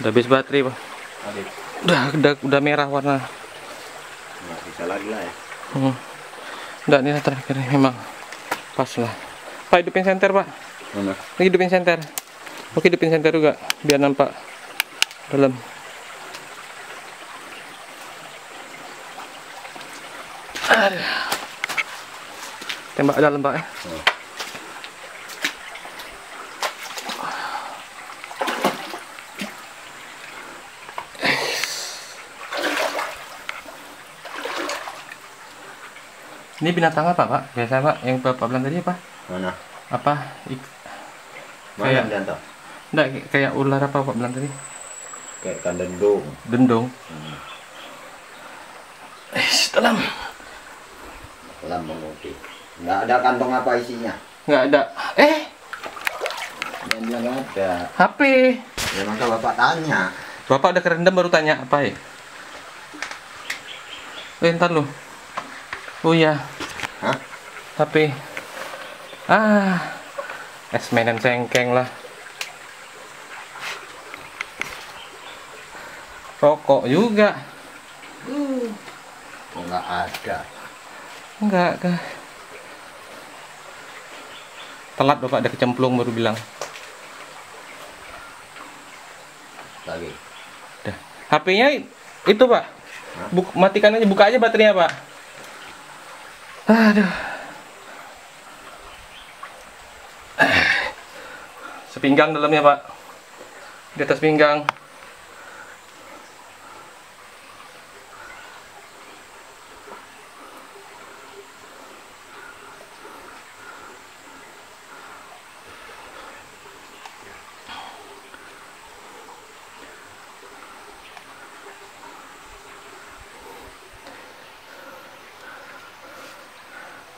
Udah habis baterai, Pak. Habis. Udah merah warna. Nggak bisa lagi lah ya. Udah nih terakhir nih, memang pas lah. Pak, hidupin senter, Pak. Mana? Lagi hidupin senter. Oke, hidupin senter juga biar nampak dalam. Aduh. Tembak dalam, Pak ya. Ini binatang apa, Pak? Biasa, Pak, yang Bapak bilang tadi apa? Mana? Apa? Mana Kayak jantan? enggak, kayak ular apa Pak bilang tadi? Kayak ikan dendung. Dendong. Dalam. Dalam menguti. Nggak ada kantong apa isinya? Nggak ada. Dia bilang nggak ada. HP. Ya maka bapak tanya. Bapak udah kerendam baru tanya apa ya? Ntar lu. Oh iya. Hah? HP. Es mainan cengkeng lah. Rokok juga. Nggak ada. Enggak, kah? Telat Bapak, ada kecemplung baru bilang. Lagi. Dah. HP-nya itu, Pak. Matikan aja, buka aja baterainya, Pak. Aduh. Sepinggang dalamnya, Pak. Di atas pinggang.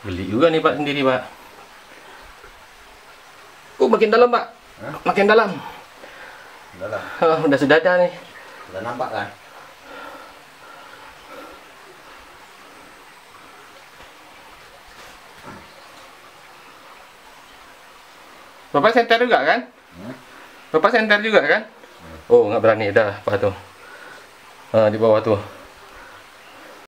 Beli juga nih Pak sendiri, Pak. Makin dalam, Pak. Hah? Makin dalam. Dalam. Udah sedadah nih. Udah nampak kan? Bapak senter juga kan? Bapak senter juga kan? Oh, nggak berani dah, Pak tuh. Di bawah tuh.